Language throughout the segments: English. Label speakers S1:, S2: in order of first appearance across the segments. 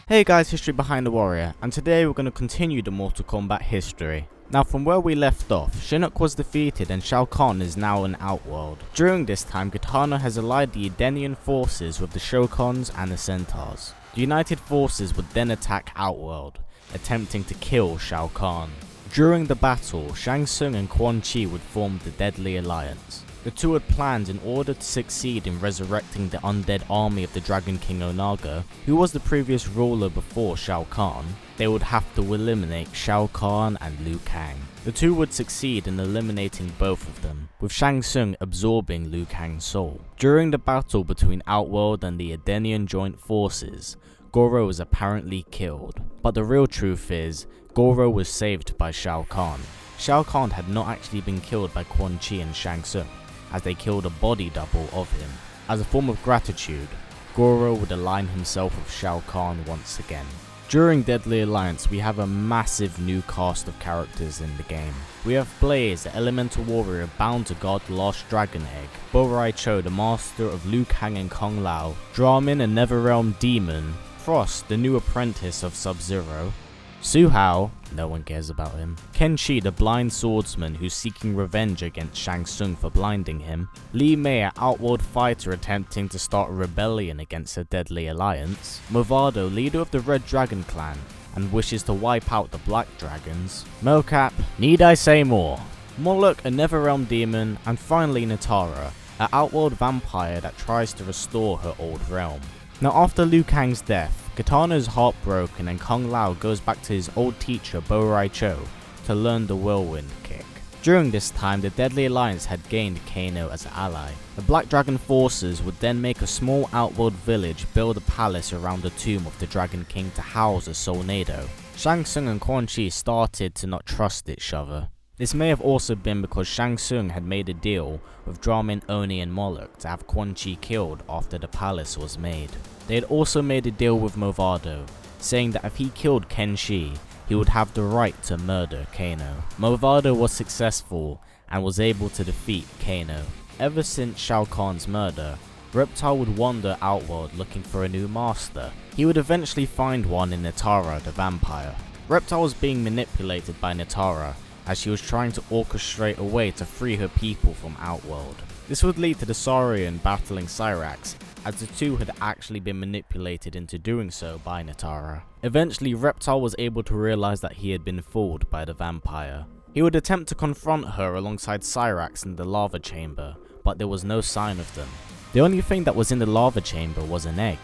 S1: Hey guys, History Behind the Warrior, and today we're going to continue the Mortal Kombat history. Now from where we left off, Shinnok was defeated and Shao Kahn is now an outworld. During this time, Kitana has allied the Edenian forces with the Shokons and the Centaurs. The united forces would then attack Outworld, attempting to kill Shao Kahn. During the battle, Shang Tsung and Quan Chi would form the Deadly Alliance. The two had planned in order to succeed in resurrecting the undead army of the Dragon King Onaga, who was the previous ruler before Shao Kahn. They would have to eliminate Shao Kahn and Liu Kang. The two would succeed in eliminating both of them, with Shang Tsung absorbing Liu Kang's soul. During the battle between Outworld and the Edenian joint forces, Goro was apparently killed, but the real truth is, Goro was saved by Shao Kahn. Shao Kahn had not actually been killed by Quan Chi and Shang Tsung, as they killed a body double of him. As a form of gratitude, Goro would align himself with Shao Kahn once again. During Deadly Alliance, we have a massive new cast of characters in the game. We have Blaze, the elemental warrior bound to guard the last dragon egg, Bo Rai Cho, the master of Liu Kang and Kung Lao, Dramin, a Netherrealm demon, Frost, the new apprentice of Sub-Zero, Su Hao, no one cares about him, Ken Shi, the blind swordsman who's seeking revenge against Shang Tsung for blinding him, Li Mei, an outworld fighter attempting to start a rebellion against the Deadly Alliance, Movado, leader of the Red Dragon clan and wishes to wipe out the Black Dragons, Mocap, need I say more, Moloch, a Netherrealm demon, and finally Natara, an outworld vampire that tries to restore her old realm. Now after Liu Kang's death, Kitana is heartbroken and Kung Lao goes back to his old teacher Bo Rai Cho to learn the whirlwind kick. During this time, the Deadly Alliance had gained Kano as an ally. The Black Dragon forces would then make a small outworld village build a palace around the tomb of the Dragon King to house a Soulnado. Shang Tsung and Quan Chi started to not trust each other. This may have also been because Shang Tsung had made a deal with Dramin, Oni and Moloch to have Quan Chi killed after the palace was made. They had also made a deal with Movado, saying that if he killed Ken Shi, he would have the right to murder Kano. Movado was successful and was able to defeat Kano. Ever since Shao Kahn's murder, Reptile would wander outworld looking for a new master. He would eventually find one in Natara the vampire. Reptile was being manipulated by Natara, as she was trying to orchestrate a way to free her people from Outworld. This would lead to the Saurian battling Cyrax, as the two had actually been manipulated into doing so by Natara. Eventually, Reptile was able to realize that he had been fooled by the vampire. He would attempt to confront her alongside Cyrax in the lava chamber, but there was no sign of them. The only thing that was in the lava chamber was an egg.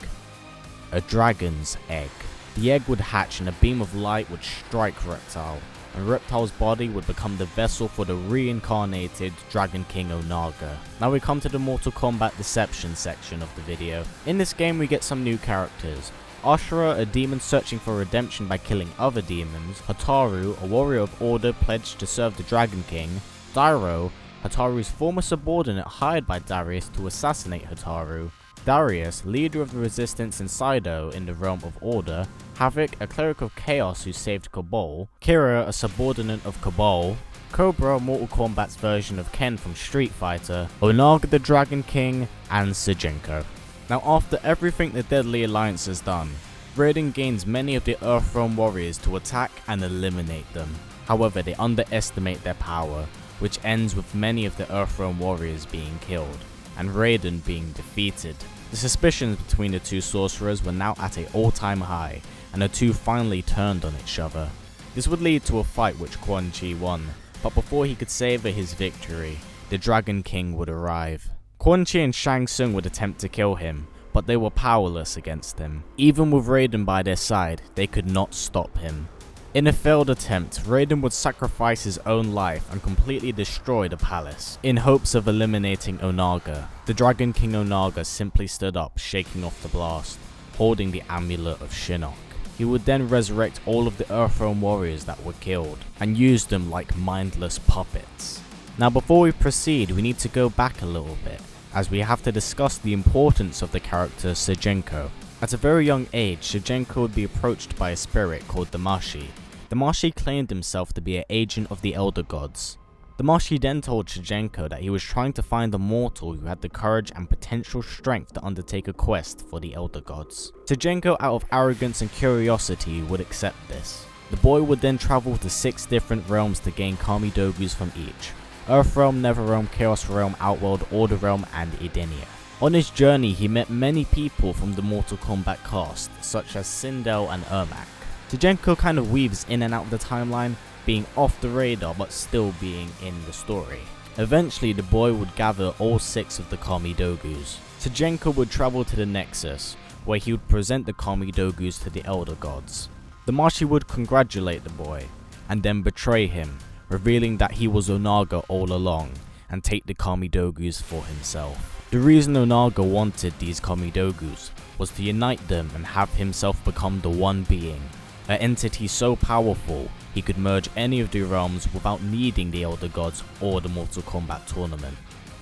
S1: A dragon's egg. The egg would hatch and a beam of light would strike Reptile, and Reptile's body would become the vessel for the reincarnated Dragon King Onaga. Now we come to the Mortal Kombat Deception section of the video. In this game we get some new characters. Ashura, a demon searching for redemption by killing other demons, Hotaru, a warrior of order pledged to serve the Dragon King, Dairo, Hotaru's former subordinate hired by Darius to assassinate Hotaru, Darius, leader of the resistance in Saido in the realm of order, Havoc, a cleric of chaos who saved Cabal, Kira, a subordinate of Cabal, Cobra, Mortal Kombat's version of Ken from Street Fighter, Onaga the Dragon King, and Sejenko. Now after everything the Deadly Alliance has done, Raiden gains many of the Earthrealm warriors to attack and eliminate them. However, they underestimate their power, which ends with many of the Earthrealm warriors being killed, and Raiden being defeated. The suspicions between the two sorcerers were now at an all-time high, and the two finally turned on each other. This would lead to a fight which Quan Chi won, but before he could savor his victory, the Dragon King would arrive. Quan Chi and Shang Tsung would attempt to kill him, but they were powerless against him. Even with Raiden by their side, they could not stop him. In a failed attempt, Raiden would sacrifice his own life and completely destroy the palace, in hopes of eliminating Onaga. The Dragon King Onaga simply stood up, shaking off the blast, holding the amulet of Shinnok. He would then resurrect all of the Earthrealm warriors that were killed, and use them like mindless puppets. Now before we proceed, we need to go back a little bit, as we have to discuss the importance of the character Sejenko. At a very young age, Sejenko would be approached by a spirit called Damashi. Damashi claimed himself to be an agent of the Elder Gods. Damashi then told Shujinko that he was trying to find a mortal who had the courage and potential strength to undertake a quest for the Elder Gods. Shujinko, out of arrogance and curiosity, would accept this. The boy would then travel to 6 different realms to gain Kami Dogus from each: Earth Realm, Nether Realm, Chaos Realm, Outworld, Order Realm, and Edenia. On his journey, he met many people from the Mortal Kombat cast, such as Sindel and Ermac. Shujinko kind of weaves in and out of the timeline, being off the radar but still being in the story. Eventually, the boy would gather all 6 of the Kami Dogus. Shujinko would travel to the Nexus, where he would present the Kami Dogus to the Elder Gods. Damashi would congratulate the boy, and then betray him, revealing that he was Onaga all along, and take the Kami Dogus for himself. The reason Onaga wanted these Kami Dogus was to unite them and have himself become the one being, an entity so powerful he could merge any of the realms without needing the Elder Gods or the Mortal Kombat tournament.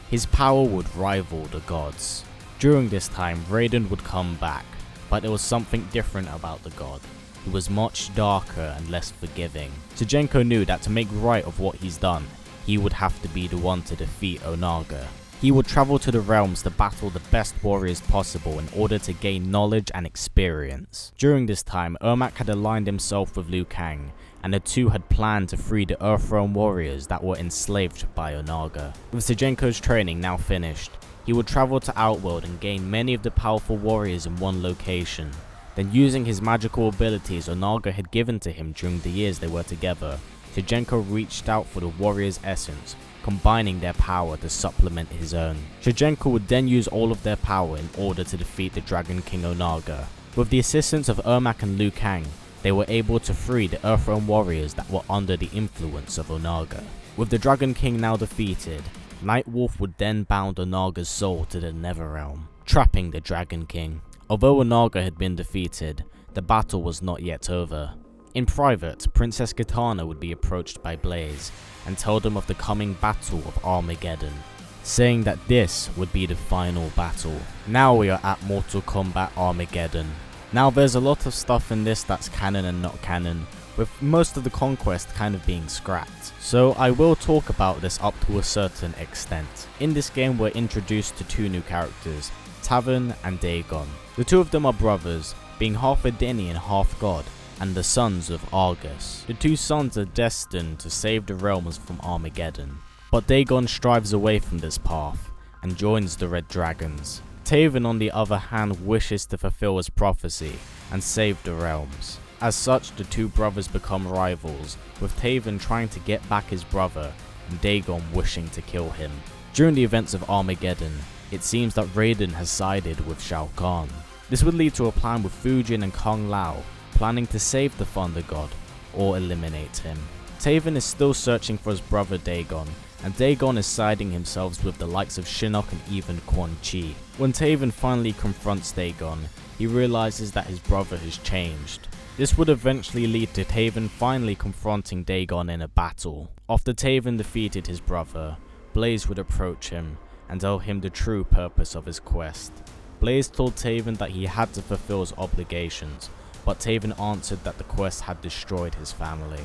S1: His power would rival the gods. During this time, Raiden would come back, but there was something different about the god. He was much darker and less forgiving. Shujinko knew that to make right of what he's done, he would have to be the one to defeat Onaga. He would travel to the realms to battle the best warriors possible in order to gain knowledge and experience. During this time, Ermac had aligned himself with Liu Kang, and the two had planned to free the Earthrealm warriors that were enslaved by Onaga. With Shujinko's training now finished, he would travel to Outworld and gain many of the powerful warriors in one location. Then, using his magical abilities Onaga had given to him during the years they were together, Shujinko reached out for the warrior's essence, combining their power to supplement his own. Shujinko would then use all of their power in order to defeat the Dragon King Onaga. With the assistance of Ermac and Liu Kang, they were able to free the Earthrealm warriors that were under the influence of Onaga. With the Dragon King now defeated, Nightwolf would then bound Onaga's soul to the Netherrealm, trapping the Dragon King. Although Onaga had been defeated, the battle was not yet over. In private, Princess Kitana would be approached by Blaze and told him of the coming battle of Armageddon, saying that this would be the final battle. Now we are at Mortal Kombat Armageddon. Now there's a lot of stuff in this that's canon and not canon, with most of the conquest kind of being scrapped. So I will talk about this up to a certain extent. In this game we're introduced to 2 new characters, Tavern and Dagon. The 2 of them are brothers, being half Edeni and half god, and the sons of Argus. The 2 sons are destined to save the realms from Armageddon, but Dagon strives away from this path and joins the Red Dragons. Taven on the other hand wishes to fulfill his prophecy and save the realms. As such, the 2 brothers become rivals, with Taven trying to get back his brother and Dagon wishing to kill him. During the events of Armageddon, it seems that Raiden has sided with Shao Kahn. This would lead to a plan with Fujin and Kung Lao, planning to save the Thunder God or eliminate him. Taven is still searching for his brother Dagon, and Dagon is siding himself with the likes of Shinnok and even Quan Chi. When Taven finally confronts Dagon, he realizes that his brother has changed. This would eventually lead to Taven finally confronting Dagon in a battle. After Taven defeated his brother, Blaze would approach him and tell him the true purpose of his quest. Blaze told Taven that he had to fulfill his obligations, but Taven answered that the quest had destroyed his family.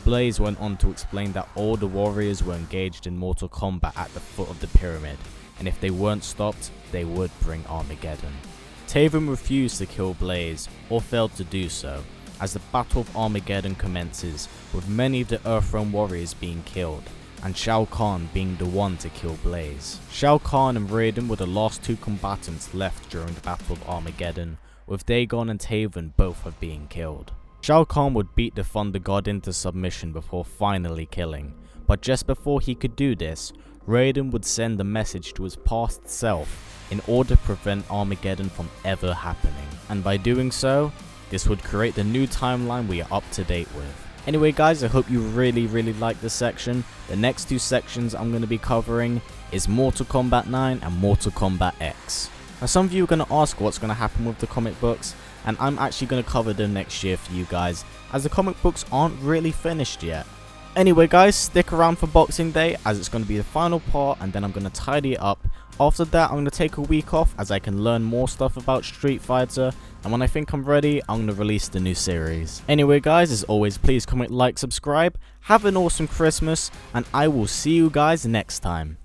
S1: Blaze went on to explain that all the warriors were engaged in mortal combat at the foot of the pyramid, and if they weren't stopped, they would bring Armageddon. Taven refused to kill Blaze, or failed to do so, as the Battle of Armageddon commences, with many of the Earthrealm warriors being killed, and Shao Kahn being the one to kill Blaze. Shao Kahn and Raiden were the last 2 combatants left during the Battle of Armageddon, with Dagon and Taven both of being killed. Shao Kahn would beat the Thunder God into submission before finally killing, but just before he could do this, Raiden would send a message to his past self in order to prevent Armageddon from ever happening, and by doing so, this would create the new timeline we are up to date with. Anyway guys, I hope you really liked this section. The next 2 sections I'm going to be covering is Mortal Kombat 9 and Mortal Kombat X. Now some of you are going to ask what's going to happen with the comic books, and I'm actually going to cover them next year for you guys, as the comic books aren't really finished yet. Anyway guys, stick around for Boxing Day as it's going to be the final part, and then I'm going to tidy it up. After that, I'm going to take a week off as I can learn more stuff about Street Fighter, and when I think I'm ready, I'm going to release the new series. Anyway guys, as always, please comment, like, subscribe, have an awesome Christmas, and I will see you guys next time.